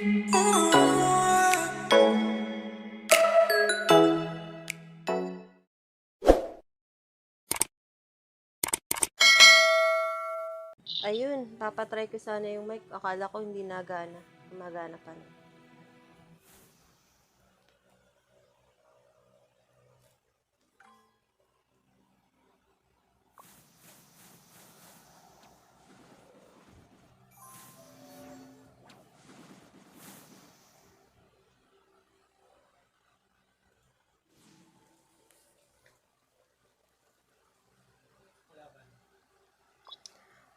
Ayun, papatry ko sana yung mic. Akala ko hindi nagana. Gumagana pa na.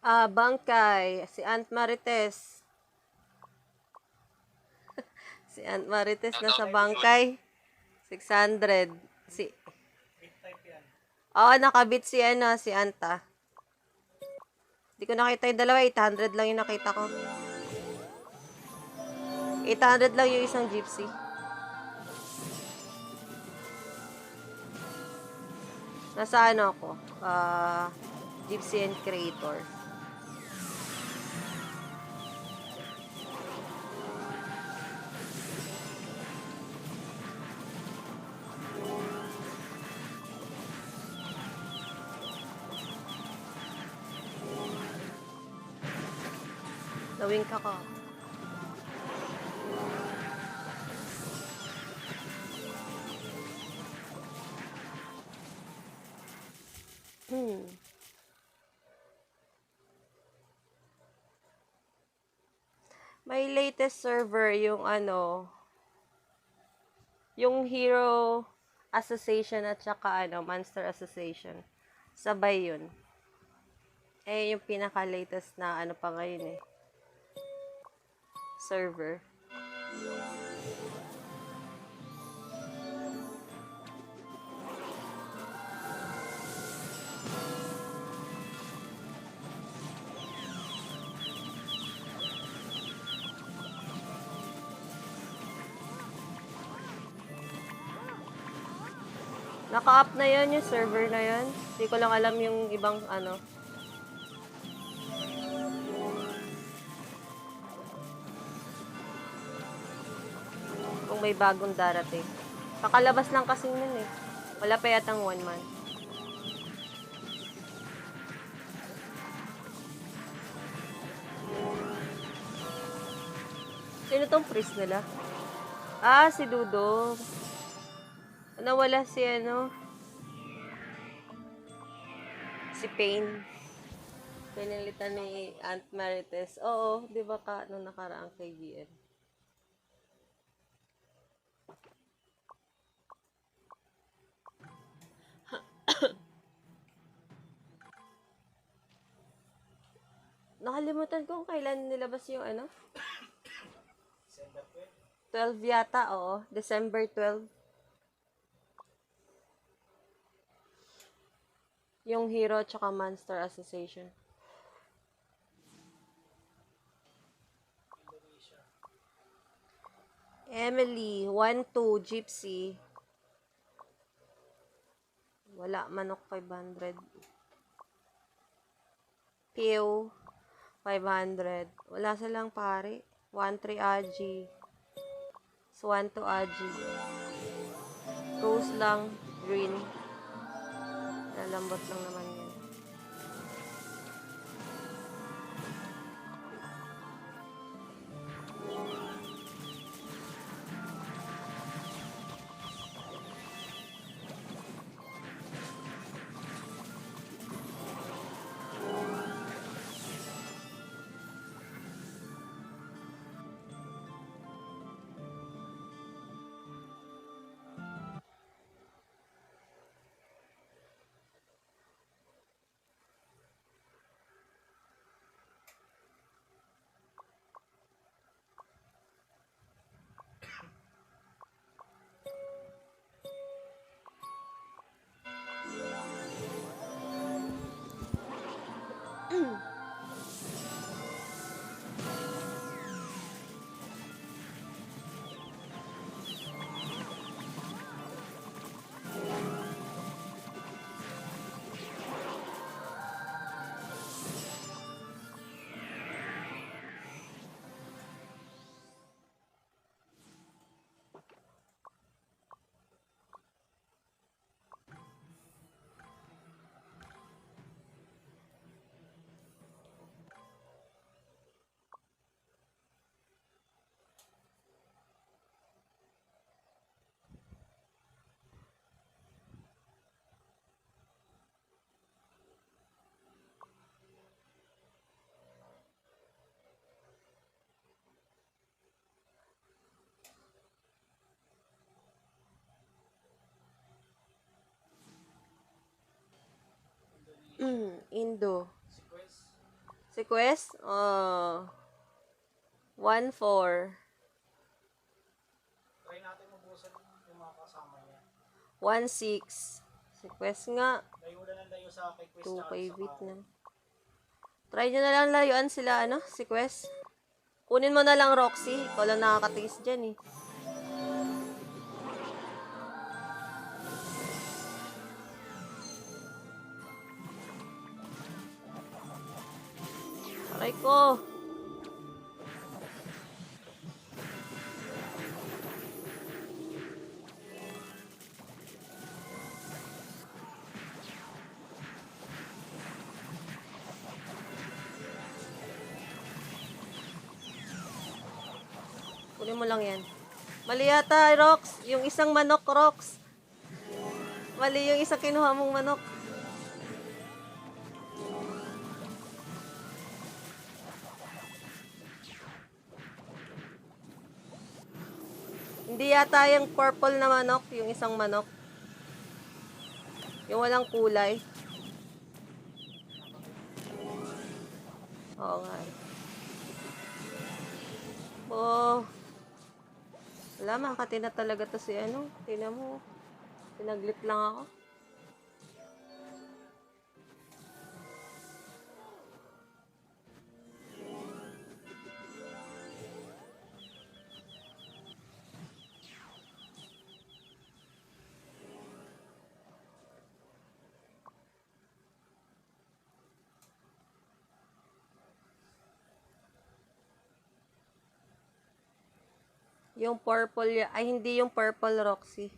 Bangkay. Si Aunt Marites. Si Aunt Marites na sa Bangkay. 600. Si... Oo, nakabit si si Anta. Hindi ko nakita yung dalawa. 800 lang yung nakita ko. 800 lang yung isang gypsy. Nasa ano ako? Gypsy and Creator. Lawing ka ka. May latest server yung yung Hero Association at saka Monster Association. Sabay yun. Yung pinaka-latest na pa ngayon server. Naka-up na yun yung server na yun. Hindi ko lang alam yung ibang kung may bagong darating. Pakalabas lang kasi nun Wala pa yatang 1 month. Sino tong priest nila? Si Dudo. Nawala si si Pain. Pinilitan ni Aunt Marites. Oo, di ba nung nakaraang KBN? Nakalimutan ko kung kailan nilabas yung December 12 yata, oo. December 12. Yung Hero tsaka Monster Association. Indonesia. Emily, 1-2, Gypsy. Wala, manok 500. Pew, 500. Wala silang pare. 1-3 Aji. 1-2 Aji. Rose lang, green. Lalambot lang naman yan. Indo. Si Quest. Si Quest? 1-4. Try natin mabusan yung mga kasama niya. 1-6. Si Quest nga. Layo lang ng layo sa kay Quest 2 tsaka kay sa Vietnam. Try nyo na lang layuan sila, si Quest. Kunin mo na lang Roxy. Ikaw lang nakakatiis dyan eh. Aray ko. Kunin mo lang yan. Mali yata, Rox. Yung isang manok, Rox. Mali yung isang kinuha mong manok. Hindi yata yung purple na manok, yung isang manok. Yung walang kulay. Oo nga. Oh. Wala, makakatina talaga to si Tina mo. Pinaglit lang ako. Yung purple, ay hindi yung purple, Roxy.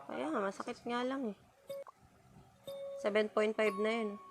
Kaya nga, masakit nga lang eh. 7.5 na yun.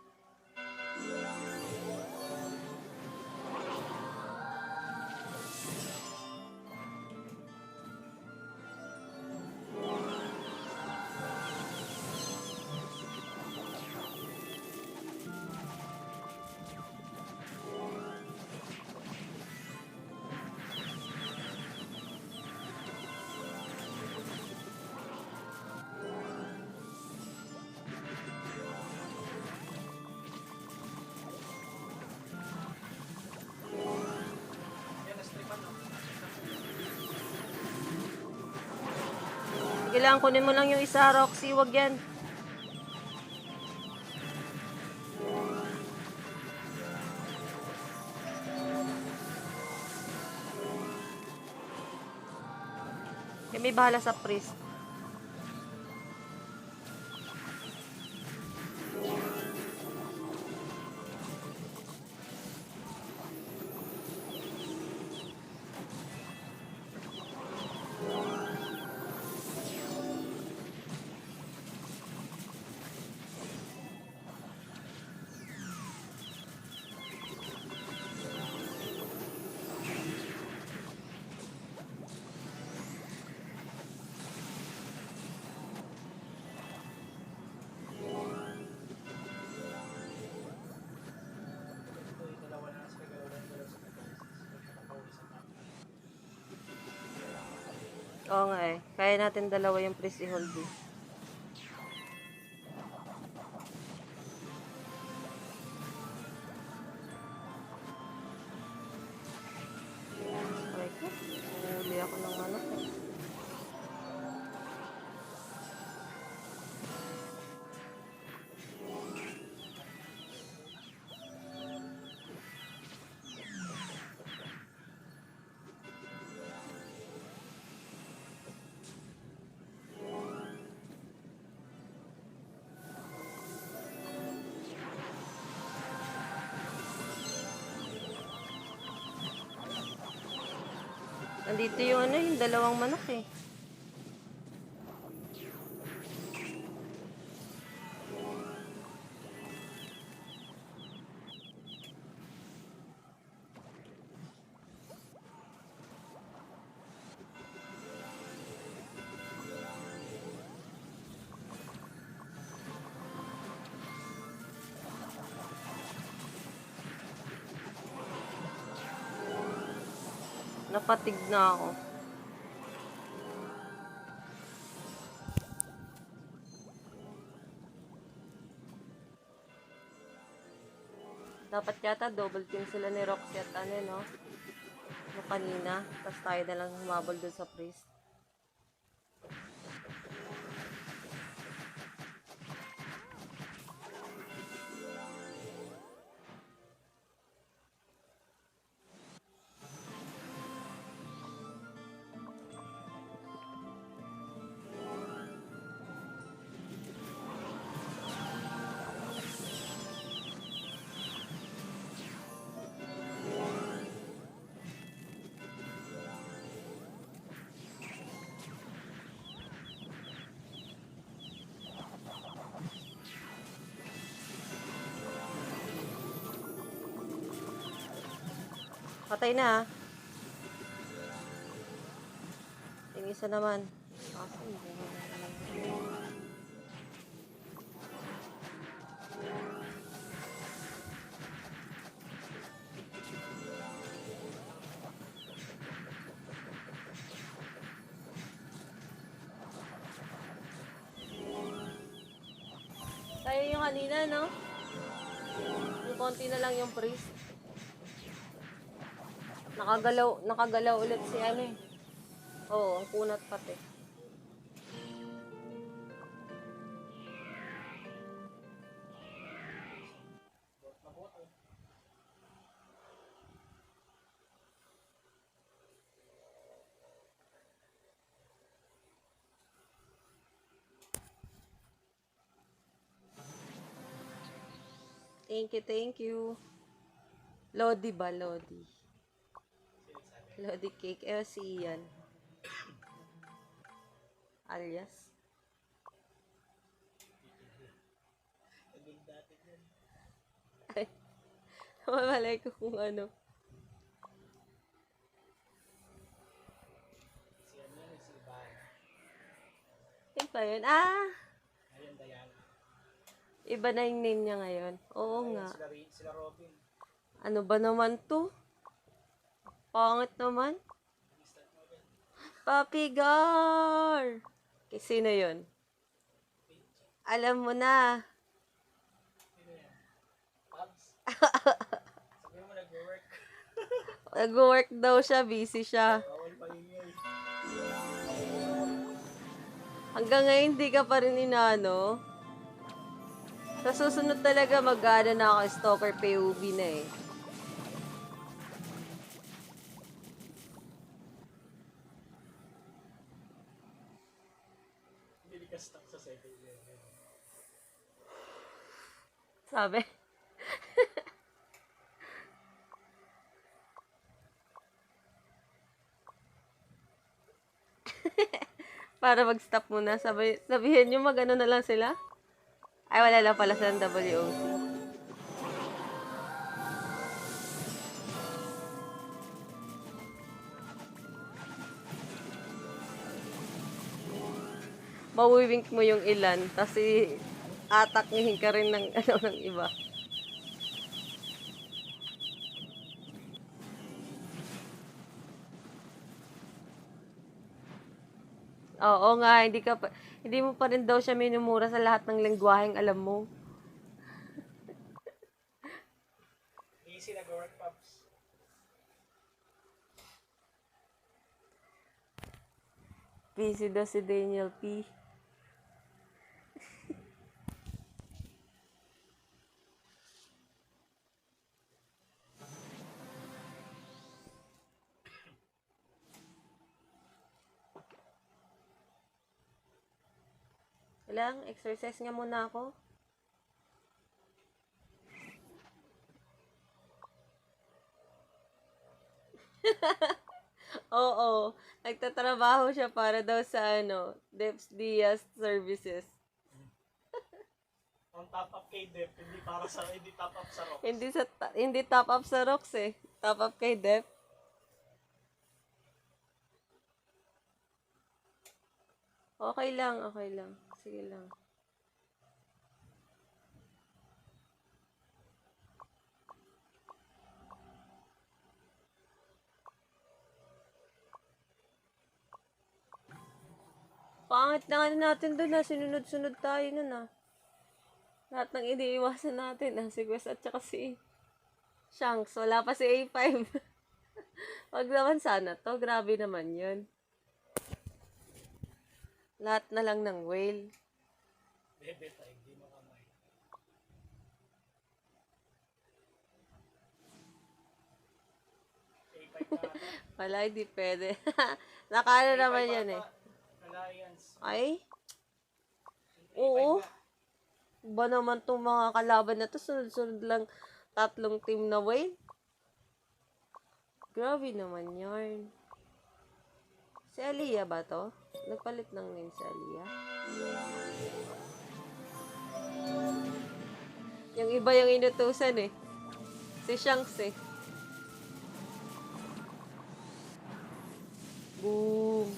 Kailangan kunin mo lang yung isa, Roxy. Wag yan. May bahala sa priest. Oo nga eh. Kaya natin dalawa yung priest i-hold eh. Aray ko. Huli ako ng manok eh. Nandito yung yung dalawang manok eh. Napatig na ako. Dapat yata double team sila ni Roxy at ano, no? No kanina. Tapos tayo na lang humabol dun sa priest. Patay na, ah. Yung isa naman. Kaso, hindi mo na alam. Tayo yung kanina, no? Yung konti na lang yung priest. Nakagalaw ulit si ano eh. Oo, ang kunat pati. Thank you. Lodi ba? Lodi. Lodi cake. Eh, si Ian. Alias. Ay, mamalay ko kung ano. Si ano yun, si Ivan. Yun pa yun. Ah! Ayun, Diana. Iba na yung name niya ngayon. Oo Ayun, nga. sila Robin. Ano ba naman to? Pangit naman. Papi Gar! Okay, sino yun? Alam mo na. Sino yan? Pabs? Sabi mo nag-work. Nag-work daw siya. Busy siya. Bawal pa yun yun. Hanggang ngayon, hindi ka pa rin inaano. Sa susunod talaga, mag-ano na ako, stalker POV na eh. Hindi ka stuck sa second level. Sabi. Para mag-stop muna. Sabihin nyo mag-ano na lang sila. Ay, wala lang pala silang WOC. Mawiwink mo yung ilan, tapos ataknihin ka rin ng, ano, ng iba. Oo nga, hindi mo pa rin daw siya minumura sa lahat ng lengguwaheng alam mo. Easy nag-work, Pabs. Busy daw si Daniel P. Kailangan, exercise nga muna ako. Oo, nagtatrabaho siya para daw sa ano, Deps Diaz Services. Ang top up kay Dep, hindi top up sa Rock. Hindi top up sa Rox eh. Top up kay Dep. Okay lang, okay lang. Sige lang. Pangit na ano natin doon na. Sinunod-sunod tayo nun ah. Lahat ng iniiwasan natin ah. Si Wes at saka si Shanks. Wala pa si A5. Wag naman sana to. Grabe naman yun. Lahat na lang ng whale. Bebe tayo, hindi makamay. A5 na ata. Wala, hindi pwede. Nakano naman yan eh. Alliance. Ay? A5 Oo. na. Ba naman tong mga kalaban na to, sunod-sunod lang 3 team na whale. Grabe naman yarn. Si Aliyah ba to? Nagpalit ng name si Aliyah. Yung iba yung inutusan eh. Si Shanks eh. Boom.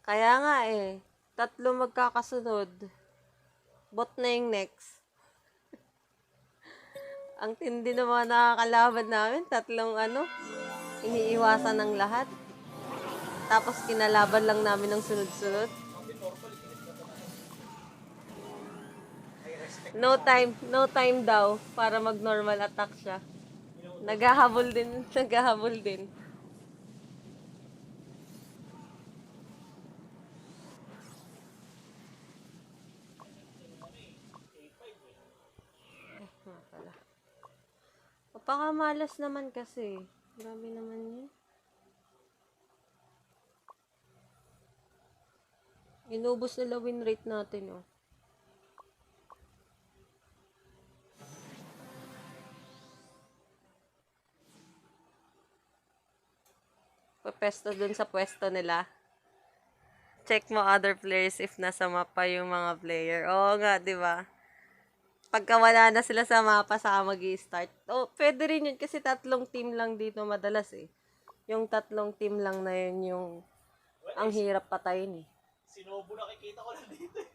Kaya nga eh, 3 magkakasunod. Bot na yung next. Ang tindi ng mga nakakalaban namin, 3 iniiwasan ng lahat. Tapos kinalaban lang namin ng sunod-sunod. No time daw para mag-normal attack siya. Naghahabol din. Nga pala. Napakamalas naman kasi. Grabe naman yun. Inubos nila win rate natin, oh. Papesto dun sa pwesto nila. Check mo other players if nasa mapa yung mga player. Oo nga, di ba? Pagka wala na sila sa mapa, saka mag-i-start. Oh, pwede rin yun kasi 3 team lang dito madalas eh. Yung 3 team lang na yun yung ang hirap patayin eh. Sinobo nakikita ko lang dito eh.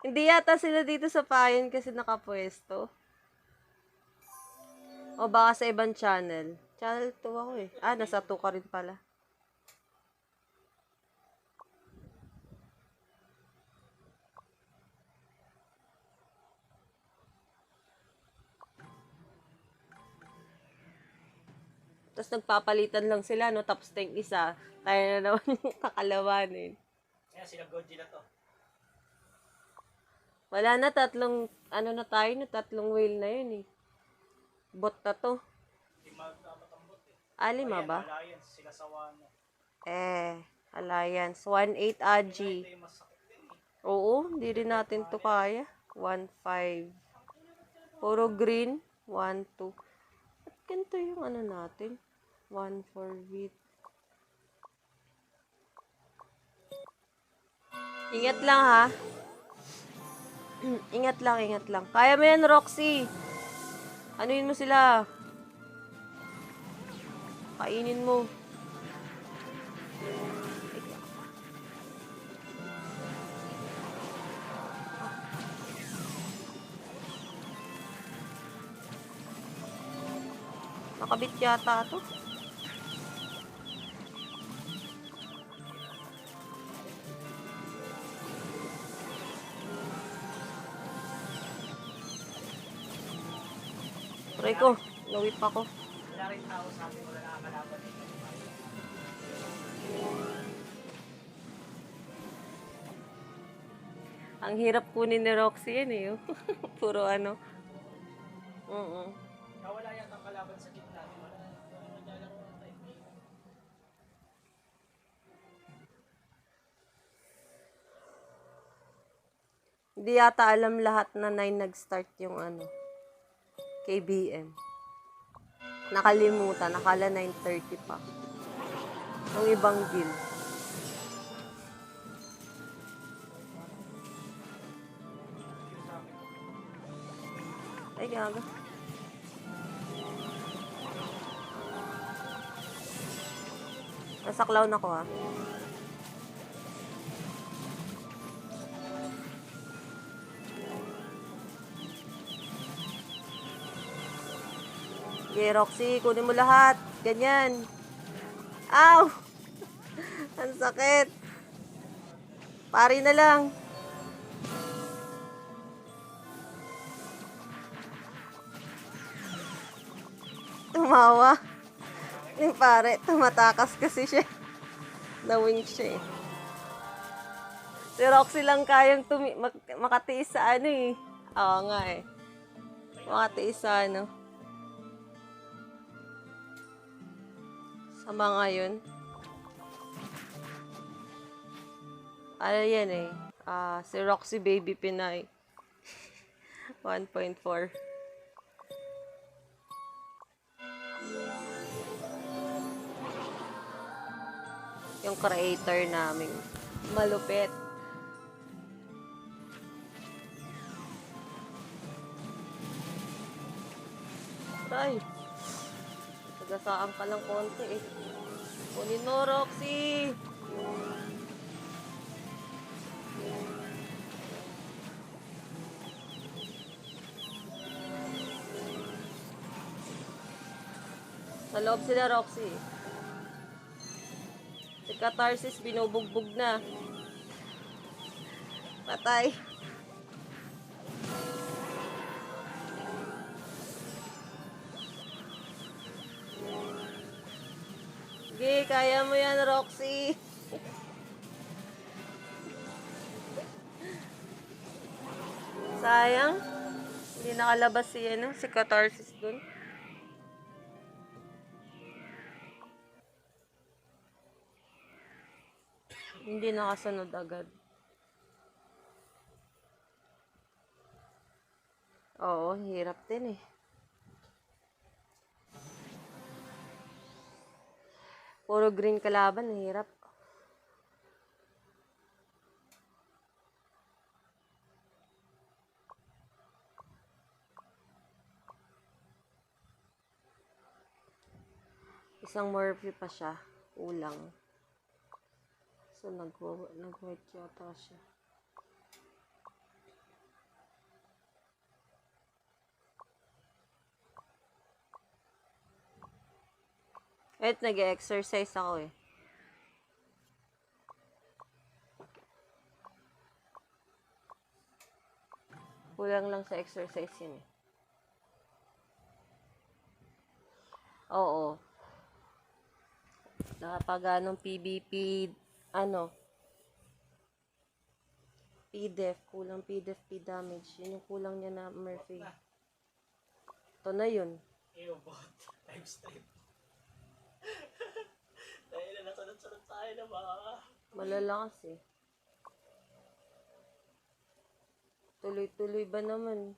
Hindi yata sila dito sa payon kasi nakapwesto. O baka sa ibang channel. Channel 2 ako eh. Ah, nasa 2 ka rin pala. Tapos nagpapalitan lang sila, no? Tapos na yung isa, tayo na naman yung kakalabanin. Kaya sila Godzilla to. Wala na, 3, na tayo, no? 3 whale na yun eh. Bot na to. Lima dapat ang bot eh. 5 ba? Alliance, sila sa Wano. Alliance. 1-8 Aji. Ito yung masakit din eh. Oo, hindi rin natin to kaya. 1-5. Puro green. 1-2. At ganito yung natin. 1-4 beat. Ingat lang ha. Ingat lang. Kaya mo yan, Roxy. Anuin mo sila. Kainin mo. Nakabit yata to. Try ko. Nawip ako. Wala rin tao sa amin, wala nakakalaban eh. Ang hirap kunin ni Roxy yan eh. Oh. Puro Wala yata kalaban sa gitna. Wala naglalaro ng type A. Hindi yata alam lahat na 9 nag-start yung KBM. Nakalimutan. Nakala 9:30 pa. Yung ibang guild. Ay, gaga. Nasa clown ako ha. Okay, Roxy, kunin mo lahat. Ganyan. Ow! Ang sakit. Pari na lang. Tumawa. Yung pare, tumatakas kasi siya. Na-wing siya eh. Si Roxy lang kayang makatiis sa ano eh. Oo nga eh. Makatiis sa ano. Sa mga yun. Ano yan eh. Si Roxy Baby Pinay. 1.4. Yung creator namin. Malupit. Ay. Nagasaan ka lang konti eh. Kunin mo, Roxy. Sa loob sila, Roxy. Si Catharsis, binubugbog na. Patay. Sige, kaya mo yan, Roxy. Sayang. Hindi nakalabas si Catharsis dun. Hindi nakasunod agad. Oo, hirap din eh. Puro green kalaban, hirap. Isang Morphe pa siya. Ulang. So, nag-wait yata siya. Kahit nag-exercise ako eh. Kulang lang sa exercise yun eh. Oo. Nakapag anong PBP, PDEF, kulang PDEF, P damage. Yun yung kulang niya na Murphy. Ito na yun. Bot. Times 3. Dahil na nasunod-sunod tayo na ba? Malala kasi. Tuloy-tuloy ba naman?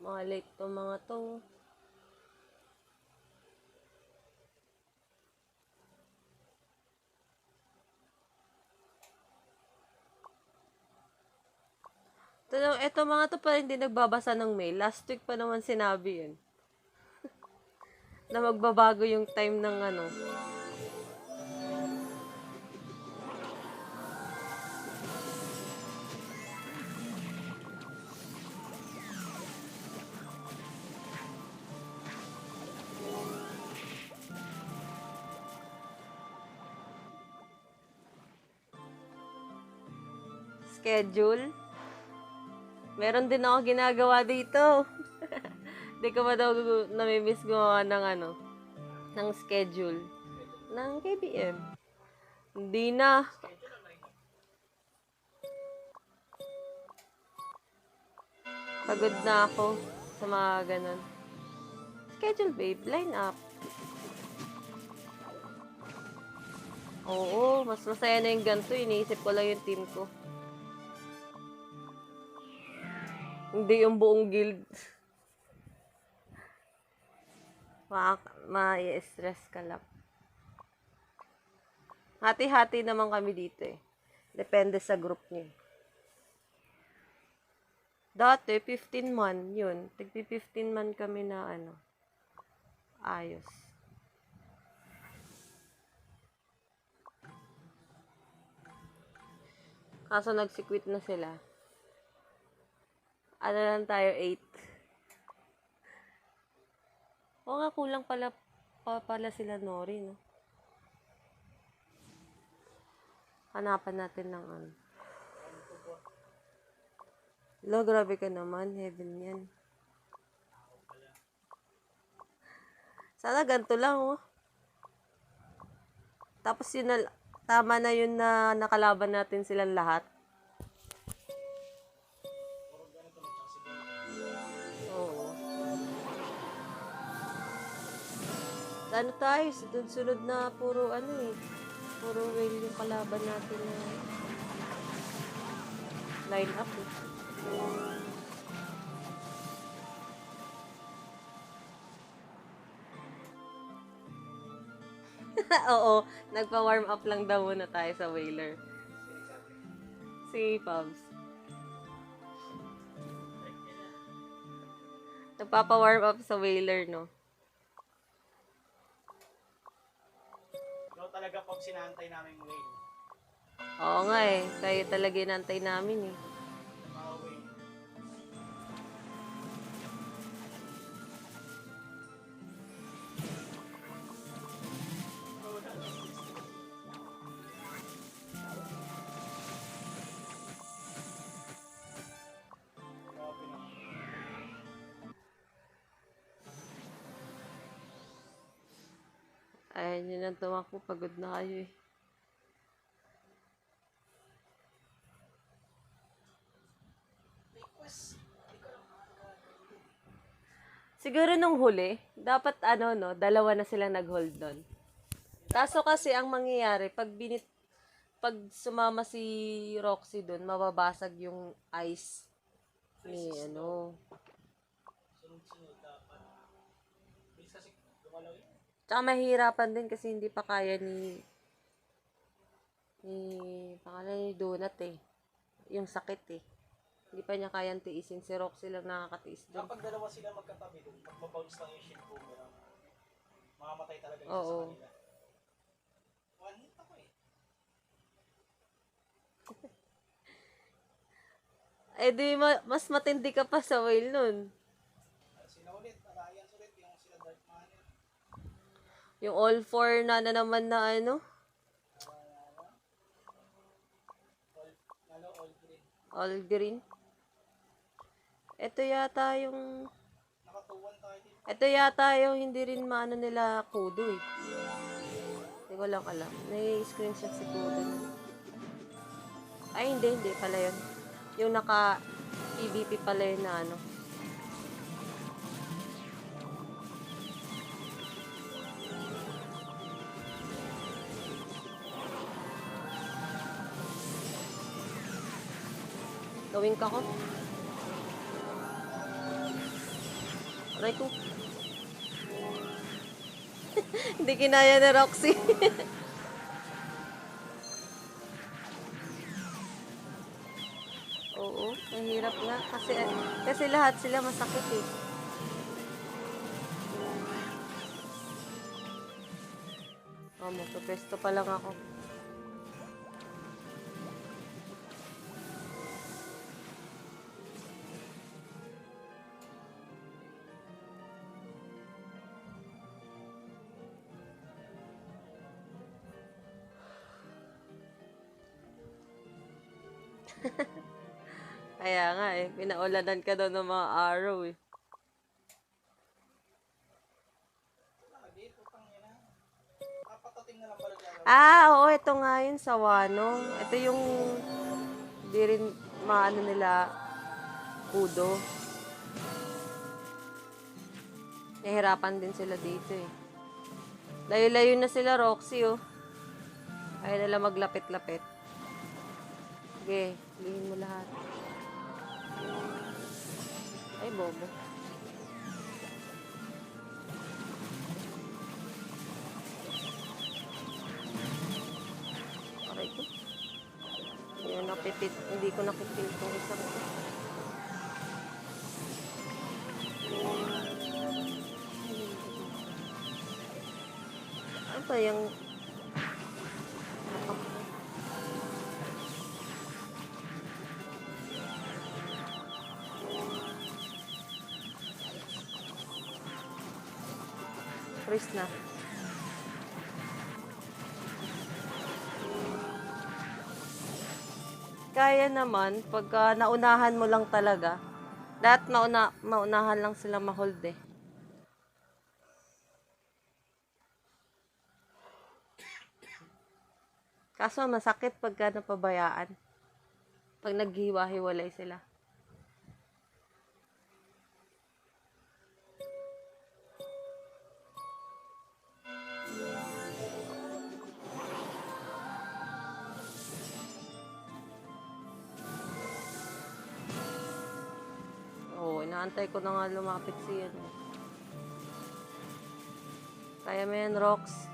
Mga late to mga to. Ito mga to pa hindi nagbabasa ng mail. Last week pa naman sinabi yun. Na magbabago yung time ng ano. Schedule. Meron din ako ginagawa dito. Hindi ko ba daw namimiss gumawa ng schedule. Ng KBM. Hindi na. Pagod na ako sa mga ganun. Schedule, babe. Line up. Oo, mas masaya na yung ganito. Iniisip ko lang yung team ko. Hindi yung buong guild. Ma-stress ka lang. Hati-hati naman kami dito eh. Depende sa group niyo. Dati, 15 man, yun. Tigpi 15 man kami na ano, ayos. Kaso nagsikwit na sila. Ano lang tayo, 8. O nga, kulang pala sila Nori, no? Hanapan natin ng ano. Lo, grabe ka naman. Heaven yan. Sana ganito lang, oh. Tapos yun na, tama na yun na nakalaban natin silang lahat. Oo. Ano tayo, sunod-sunod na puro ano eh. Puro whale yung kalaban natin na line up eh. Oo, nagpa-warm up lang daw muna tayo sa whaler. Si Pubs. Nagpapa-warm up sa whaler, no? Ikaw talaga pag sinantay namin whale. Oo nga eh. Kayo talaga inantay namin eh. Mga whale. Grabe naman. Ayan yun ang tumakbo. Pagod na kayo eh. Siguro nung huli, dapat ano no, dalawa na silang nag-hold doon. Kaso kasi ang mangyayari, pag sumama si Roxy doon, mababasag yung ice ni ano. Sunod-sunod dapat. Bilis kasi gumalaw yun. Tsaka mahihirapan din kasi hindi pa kaya pangalan ni Donut eh. Yung sakit eh. Hindi pa niya kayang tiisin. Si Roxy lang nakakatiis doon. Kapag dalawa sila magkatabi doon, magbabounce lang yung ship boomerang. Mamamatay talaga isa Oo. sa kanila. One hit ako eh. Eh di mas matindi ka pa sa whale nun. Sila ulit, Alliance ulit, yung sila Dark Manor. Yung all four na naman na ano. All green. All green. Ito yata yung... Nakatuwan tayo dito. Ito yata yung hindi rin maano nila Kudo eh. Hindi ko lang alam. May screenshot si Kudo. Ay, hindi pala yun. Yung naka PVP pala yun na ano. Gawin ka ko. Aray ko. Hindi kinaya ni Roxy. Oo, mahirap nga. Kasi lahat sila masakit eh. Oh, magpepesto pa lang ako. Kaya nga eh, pinaulanan ka daw ng mga araw eh. Lagi, putang ina. Kapatating na lang pala gagawin. Oo, ito nga yun sa Wano. Ito yung di rin maano nila Kudo. Nahirapan din sila dito eh. Layo-layo na sila, Roxy oh. Ayaw nila maglapit-lapit. Sige, lihin mo lahat. Ay, bobo. Aray ko. Hindi ko nakikil itong isang to. Ano ba yung... Freeze na. Kaya naman, pagka naunahan mo lang talaga, lahat maunahan lang sila ma-hold eh. Kaso masakit pagka napabayaan. Pag naghiwa-hiwalay sila. Oo, inaantay ko na nga lumapit siya. Kaya mo yan, Rox.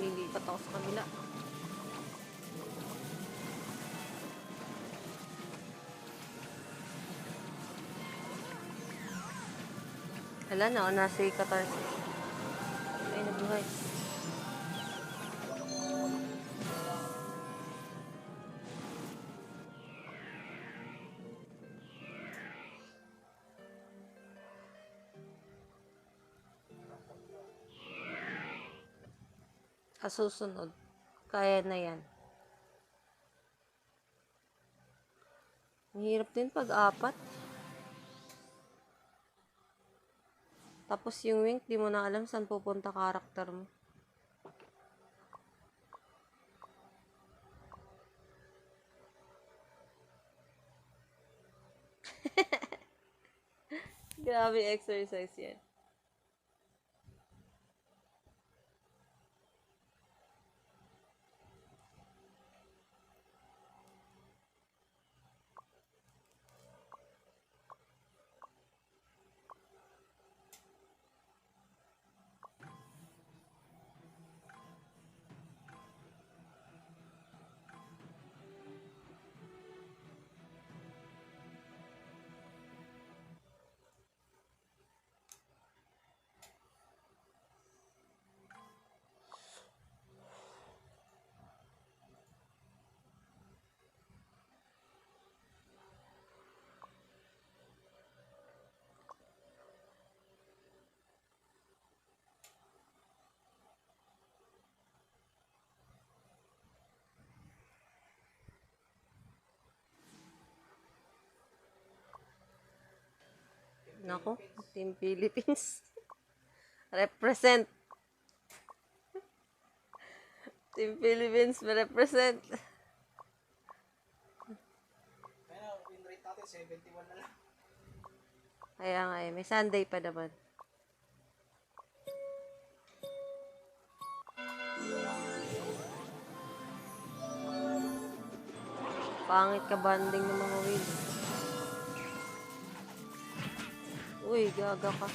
Lilipat ako sa kabila. Hala na, nasa catharsis. Ay, nabuhay. Sa susunod, kaya na yan. Ang hirap din pag-apat. Tapos yung wink, di mo na alam saan pupunta karakter mo. Grabe exercise yan. Nako, Team Philippines. Represent. Team Philippines, represent. Kaya win rate natin, 71 na lang. Kaya nga eh, may Sunday pa naman. Pangit ka banding ng mga wheel. Uy, gaga ka.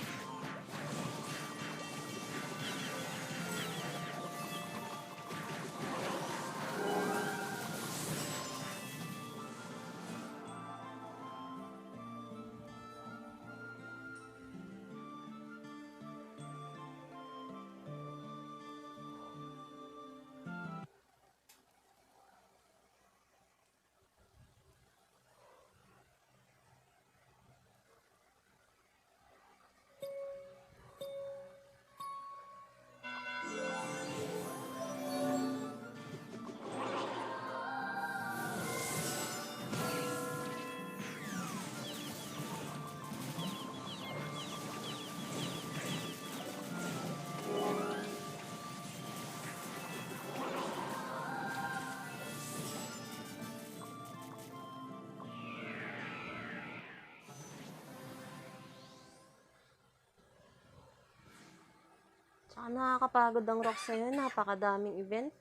Tsaka nakakapagod ang rock sa'yo. Napakadaming event.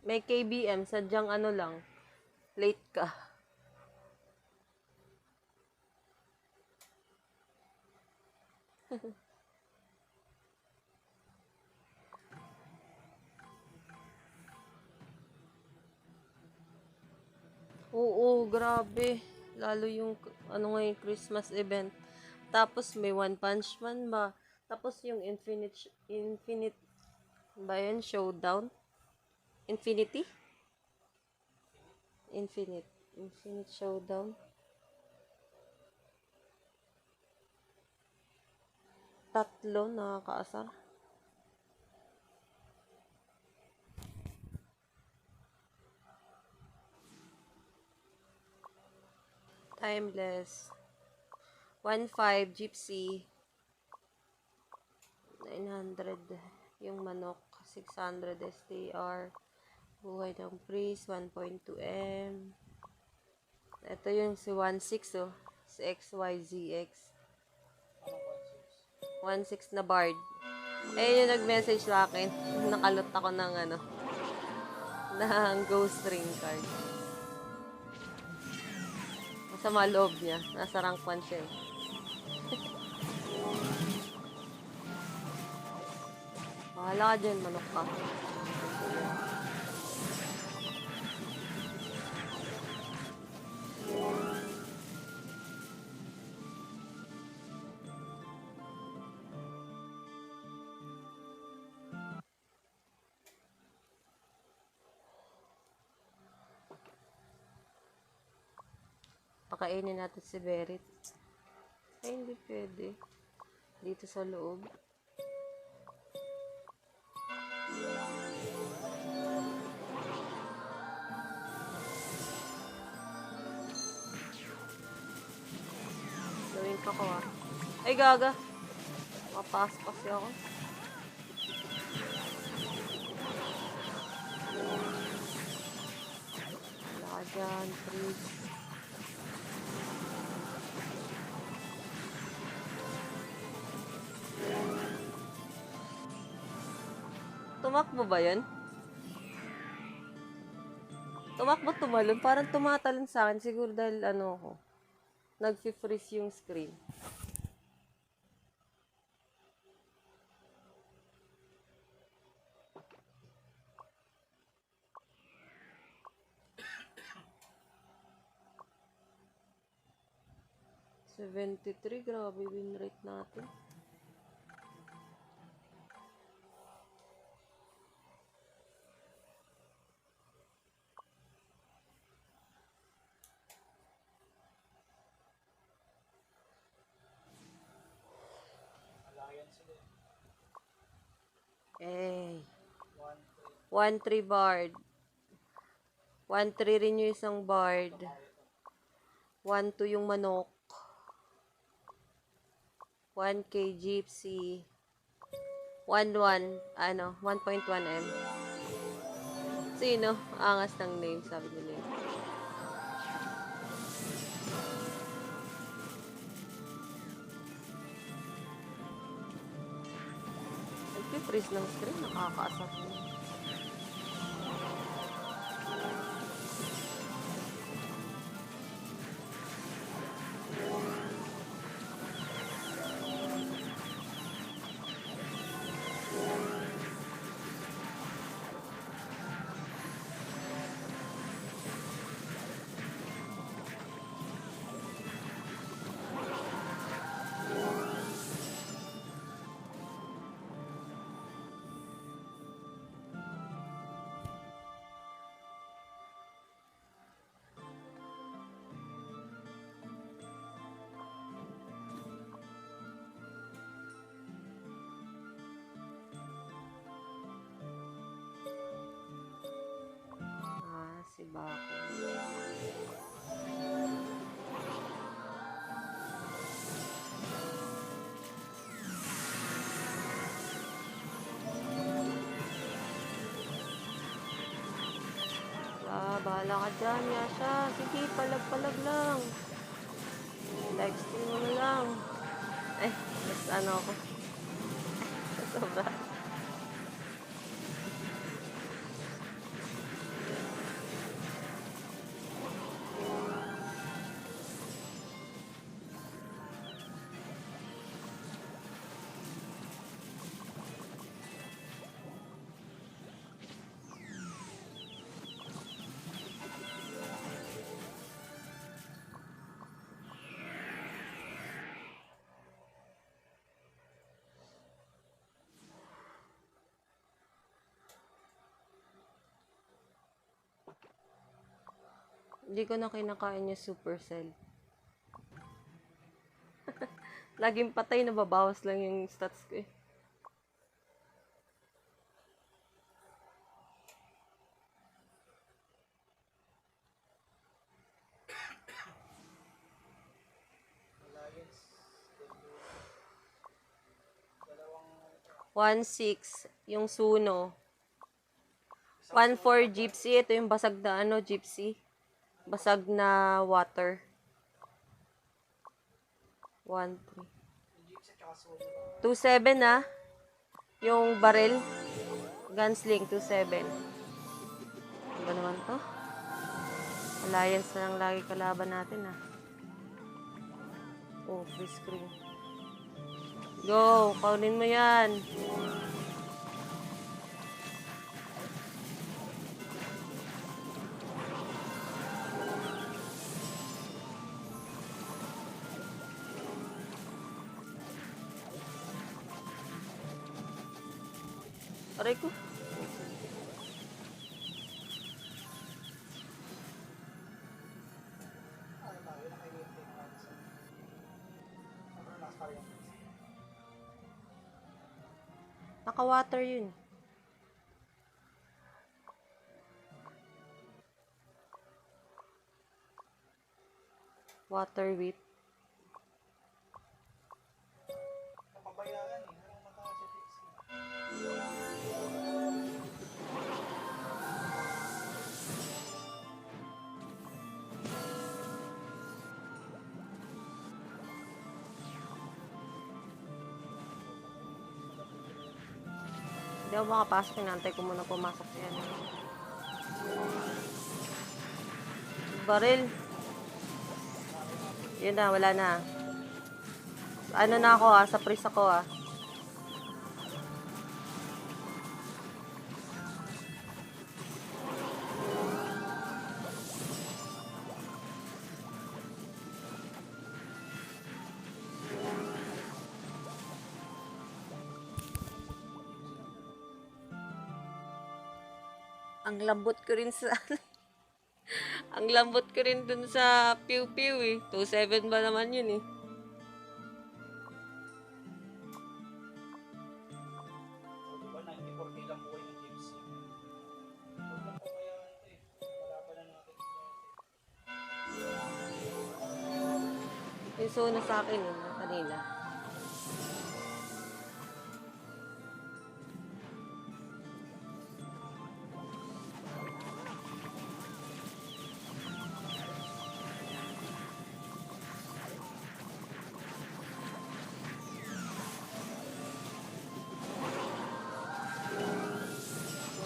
May KBM, sadyang ano lang, late ka. Oo, grabe. Lalo yung, ano nga yung Christmas event. Tapos may One Punch Man ba? Tapos yung Infinite ba yun? Showdown? Infinity? Infinite Showdown. Tatlo, nakakaasar. Timeless. 1.5 Gypsy. 900 yung manok. 600 STR. Buhay ng Priest. 1.2 M. Ito yung si 1.6 oh. Si XYZX. 1.6 na Bard. Ayun yung nag-message sa akin. Nakalot ako ng ano. Ng ghost ring card. Masama loob niya. Nasa rank 1 siya eh. Bahala ka dyan, manok ka. Pakainin natin si Berit. Ay, hindi pwede. Dito sa loob. Gawin ka ko ah. Ay, gaga. Mapaspas ako. Wala ka dyan, please. Tumakbo ba yun? Tumakbo tumalon. Parang tumatalon sa akin. Siguro dahil ano ko. Nag-freeze yung screen. $73. Grabe win rate natin. Alliance sila. Eh. 1-3. 1-3 Bard. 1-3 rin yung isang Bard. 1-2 yung manok. 1K Gypsy. 1-1. Ano? 1.1 M. Sino? Angas ng name, sabi nila. Nag-freeze ng screen. Nakakaasar mo. Si Bako. Bahala ka dyan, Yasha. Sige, palag-palag lang. Live stream mo na lang. Ay, mas ano ako. Sobra. Hindi ko na kinakain yung Supercell. Laging patay, nababawas lang yung stats ko eh. Alliance. 1.6 yung Suno. 1.4 Gypsy. Ito yung basag na Gypsy. Basag na water. 1.3. Yung Gypsy tsaka Solo. 2.7 ah. Yung barrel. Gunsling 2.7. Ano ba naman to? Alliance na lang lagi kalaban natin ah. Oh, free screen. Go! Kaunin mo yan. Aray ko. Ano tayo? Nakainintay na natin sa... Sobrang last pa rin. Naka-water yun. Water whip. Napabayaan eh. Walang mataas sa Gypsy. Hindi ako makapasok. Hinantay ko muna pumasok siya. Baril. Yun na, wala na. Ano na ako ah, sa freeze ako ah. Ang lambot ko rin sa ang lambot ko rin dun sa piw-piw eh. 2.7 ba naman yun eh. So, diba, 94K lang buhay ng Gypsy. Huwag lang pabayaan ito eh. Malaban na natin ito. Yung Suno sa akin eh, na kanina.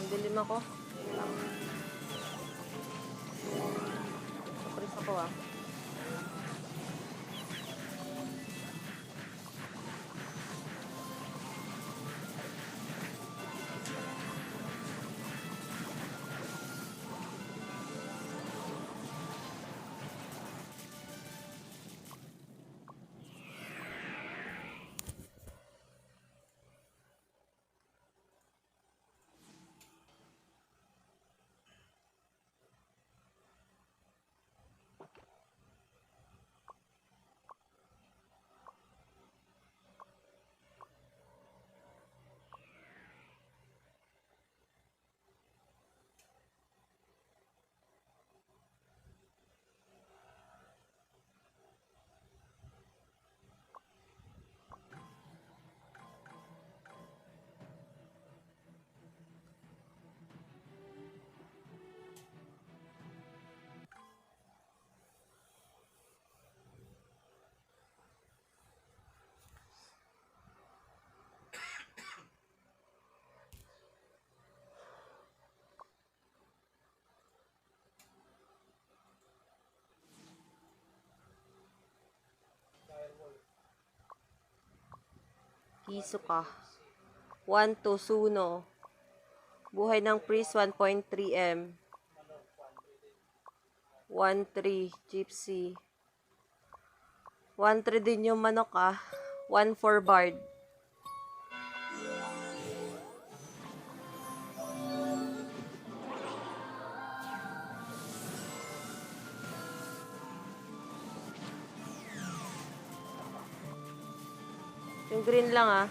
Dilim ako. Surprise ako ah. Kiso ka. 1-2 Suno. Buhay ng priest 1.3M. 1.3 Gypsy. 1.3 din yung manok ah. 1.4 Bard. Yung green lang ah.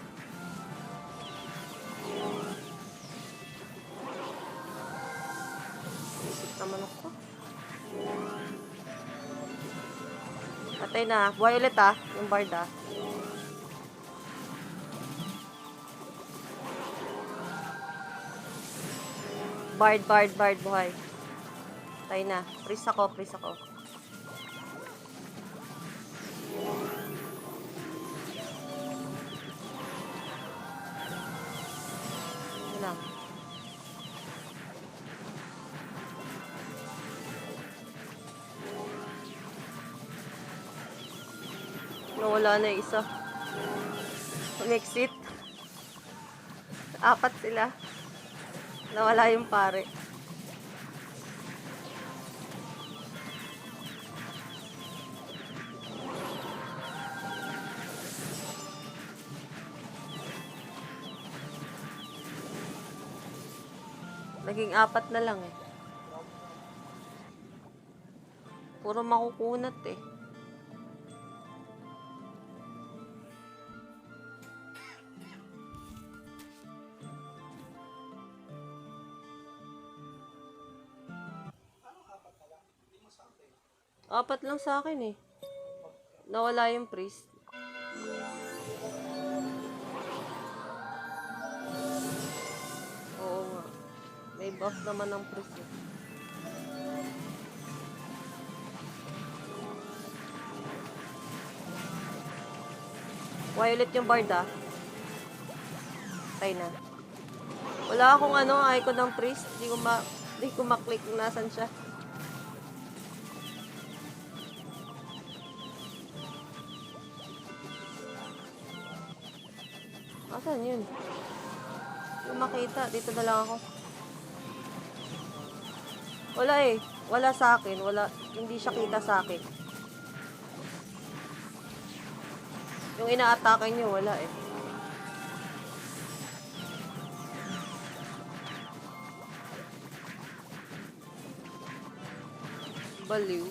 Isip naman ako. Patay na. Buhay ulit ah. Yung bard ah. Bard. Buhay. Patay na. Freeze ako. Yun lang. Nawala na yung isa. Exit. Apat sila. Nawala yung pare. Naging apat na lang eh. Puro makukunat eh. Apat lang sa akin eh. Nawala yung priest. Oo nga. May buff naman ng priest eh. Violet yung bard ah. Patay na. Wala akong icon ng priest. Di ko maklik kung nasan siya. Asan yun? Hindi ko makita. Dito na lang ako. Wala eh. Wala sa akin. Wala. Hindi siya kita sa akin. Yung ina-atake nyo, wala eh. Baliw.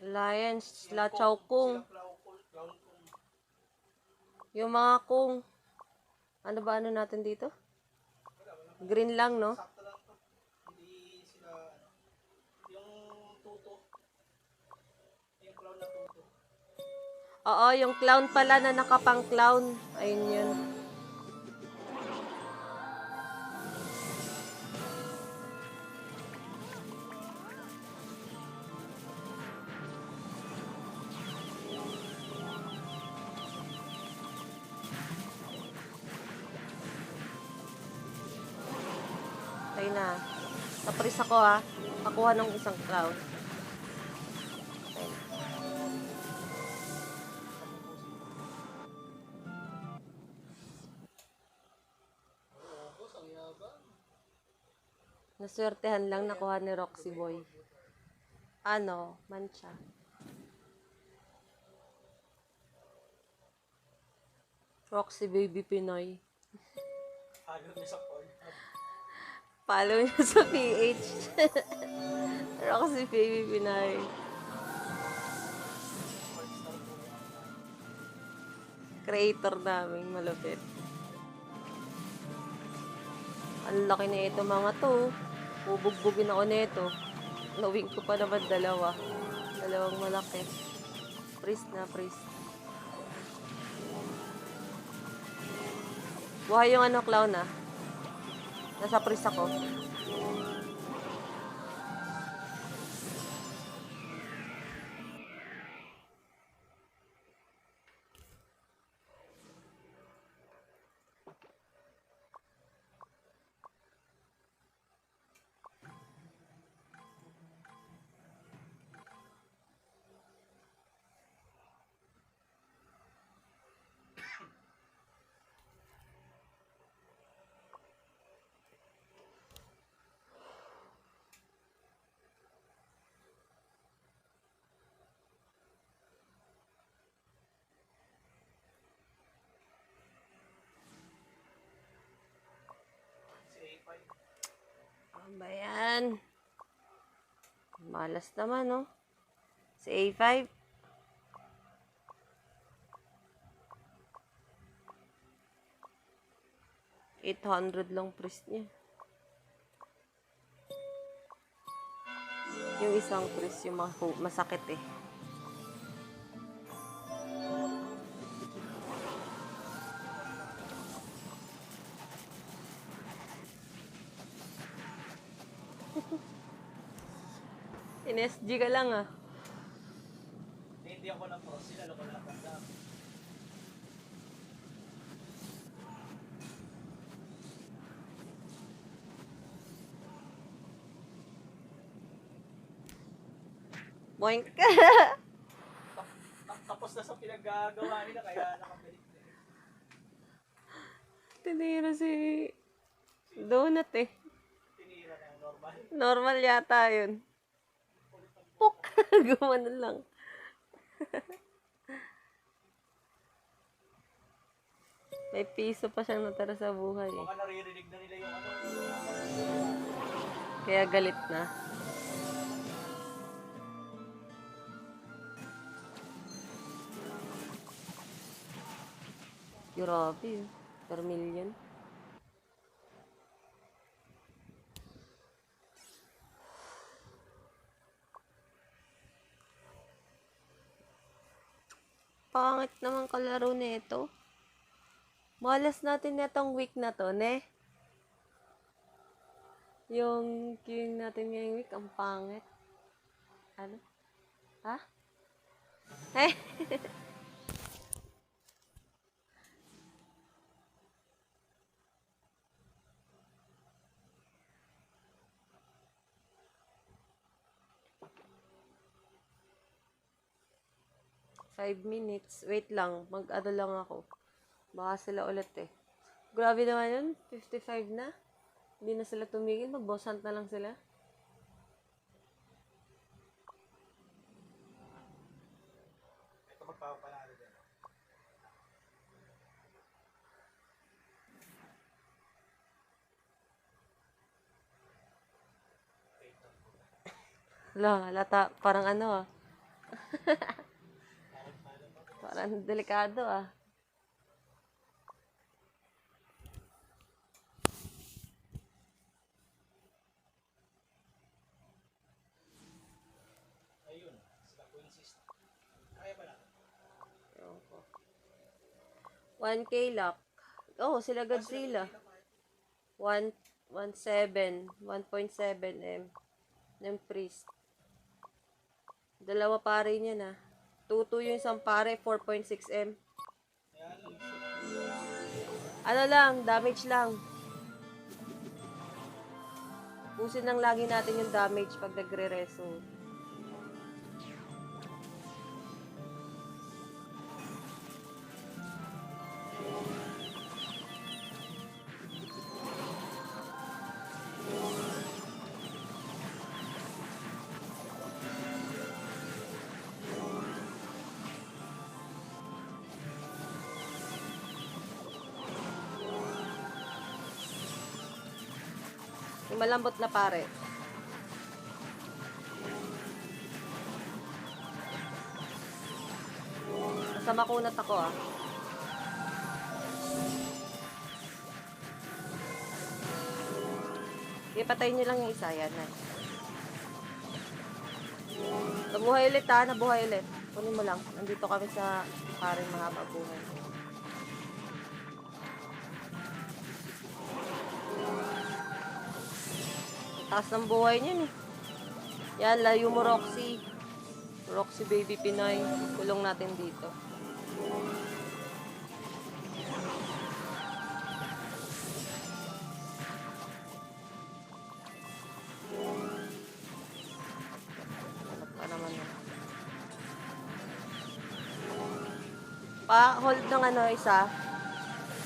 Alliance, La Chow Kung. Yung mga kung. Ano ba natin dito? Green lang, no? Sakto lang to. Hindi sila, yung tuto. Yung clown na tuto. Oo, yung clown pala na nakapang clown. Ayun yun. Ayun na. Tapos ako ah. Pakuha ng isang clown. Ayun. Naswertehan lang nakuha ni Roxy Boy. Mancha. Roxy Baby Pinoy. Follow niyo sa Pornhub. Follow niyo sa PH. Roxy Baby Pinoy. Creator naming malupit. Ang laki na ito mga to. Bubugbugin ako nito. Nawing ko pa naman dalawa. Dalawang malaki. Priest na, priest. Buhay yung ano, clown na. Nasa priest ako. Si A5. Ano ba yan? Malas naman, no? Si A5. $800 lang priest niya. Yung isang priest, yung masakit eh. In-SG ka lang ah. Hindi ako ng pro. Sinalo ko na lang banda. Boink. Tapos na sa pinaggagawa nila kaya nakabalik na eh. Tinira si Donut eh. Tinira na normal. Normal yata yun. Puk! Gumano lang. May piso pa siyang natara sa buhay eh. Baka naririnig na nila yung ano. Kaya galit na. Grabe yun. Per million. Pangit naman kalaro nito. Malas natin netong week na to, ne? Yung queuing natin ngayong week, ang pangit. Ano? Ha? Eh? 5 minutes. Wait lang. Mag-ano lang ako. Baka sila ulit eh. Grabe naman yun. 55 na. Hindi na sila tumigil. Mag-bossant na lang sila. Ito magpapanalo din. Lata. Parang ano ah. Parang delikado ah. Ayun. Sila ko insist. Kaya ba natin? 1K lock. Oh, sila Godzilla. 1.7 M ng priest. Dalawa pare niya na. 2 yung isang pare, 4.6 M. Ano lang, damage lang. Pusin lang lagi natin yung damage pag nagre-reso. Yung malambot na pare. Nasa makunat ako ah. Ipatayin nyo lang yung isa. Yan, nice. Nabuhay ulit ha, nabuhay ulit. Kunin mo lang. Nandito kami sa paring mahaba buhay. Taas ng buhay niyan eh. Yan, layo mo Roxy. Roxy Baby Pinoy. Kulong natin dito. Hanap ka naman na. Pa-hold ng ano, isa.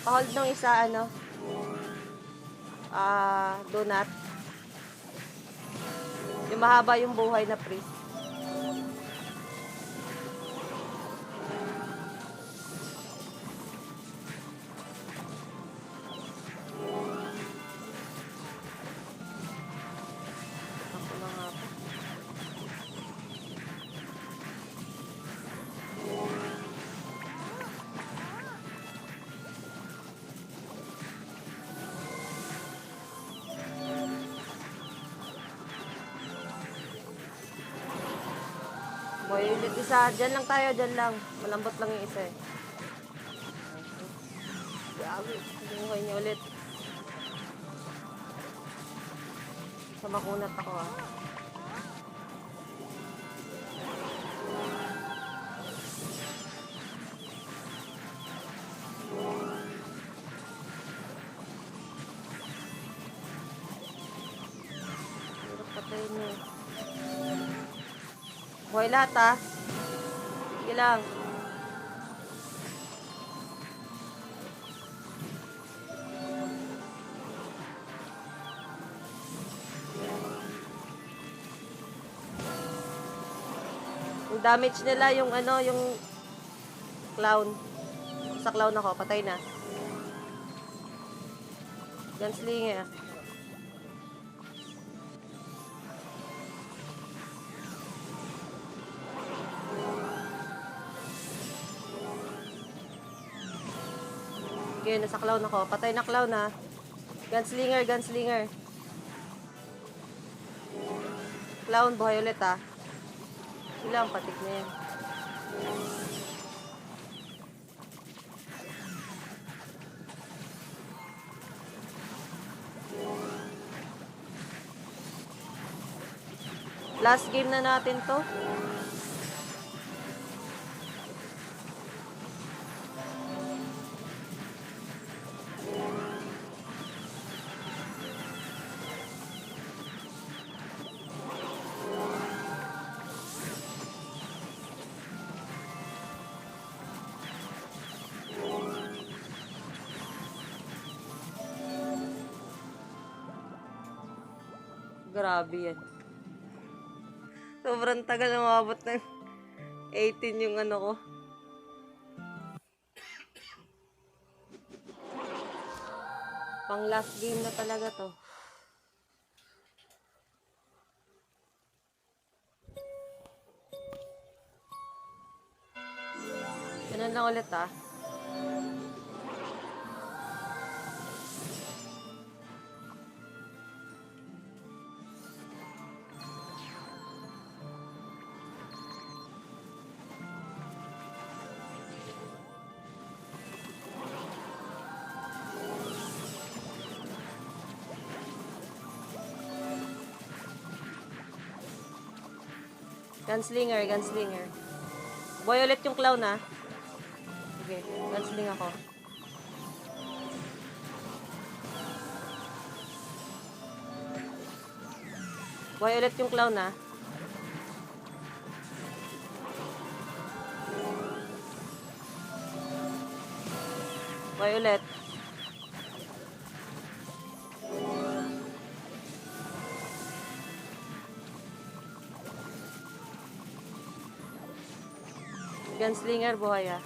Pa-hold ng isa, ano. Donut. Yung mahaba yung buhay na priest. Ako na nga po. Boy, ulit isa. Diyan lang tayo, diyan lang. Malambot lang yung isa eh. Grabe. Buhay niya ulit. Sa makunat ako ah. Hirap patayin niya. Buhay lahat ah. Sige lang. Yung damage nila yung ano, yung clown. Sa clown ako, patay na. Gunslinger. Okay, nasa clown ako. Patay na clown ha. Gunslinger, gunslinger. Clown, buhay ulit ha. Ilang patik na yan. Last game na natin to. Grabe yan. Sobrang tagal na umabot ng 18 yung ano ko. Pang last game na talaga to. Ganun lang ulit ah. Gunslinger, gunslinger. Boy ulit yung clown ah. Sige, gunsling ako. Boy ulit yung clown ah. Boy ulit. Gunslinger, buhay ah.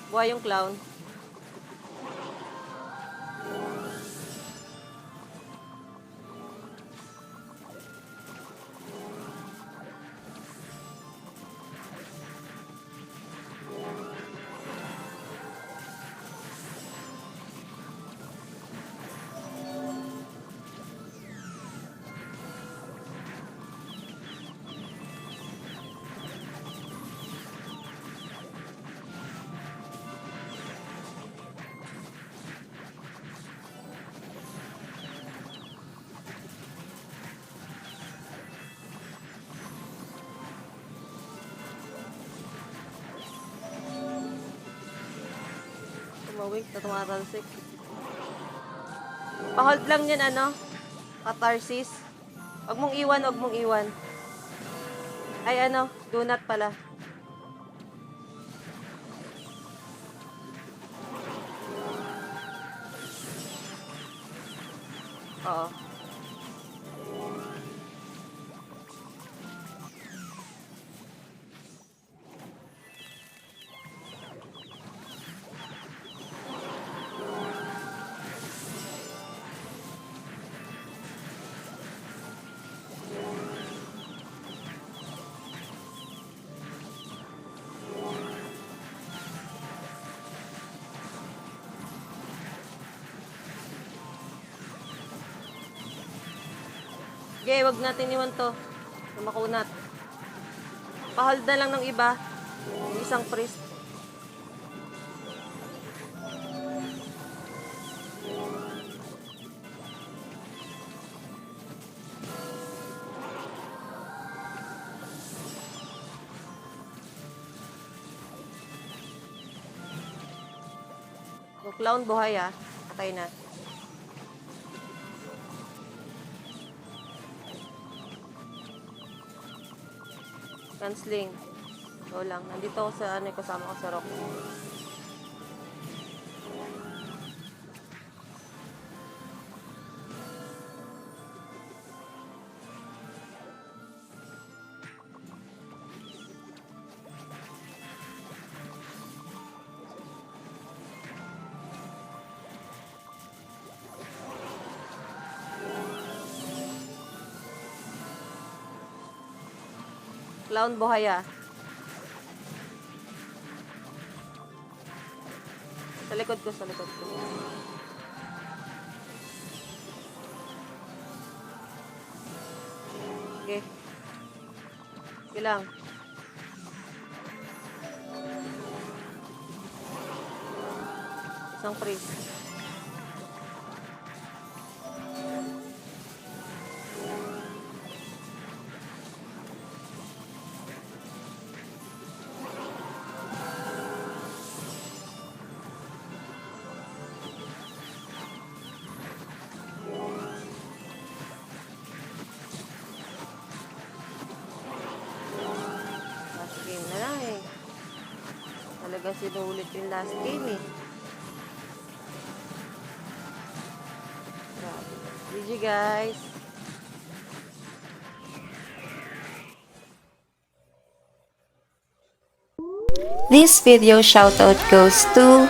Buhay yung clown. Tumawig na tumatalsik. Pa-hold lang yan, ano? Catharsis. Huwag mong iwan, huwag mong iwan. Ay, ano? Do not pala. Oo. Okay, wag natin iwan to. Makunat. Pa-hold na lang ng iba. Yung isang priest. Yung clown buhay ah. Patay na. Canceling. Ito lang. Nandito ako sa ano, kasama ko sa rock. Clown buhay ah. Sa likod ko, sa likod ko. Okay. Okay lang. Isang priest. Talaga sinulit yung last game eh. Grabe. GG guys. This video shoutout goes to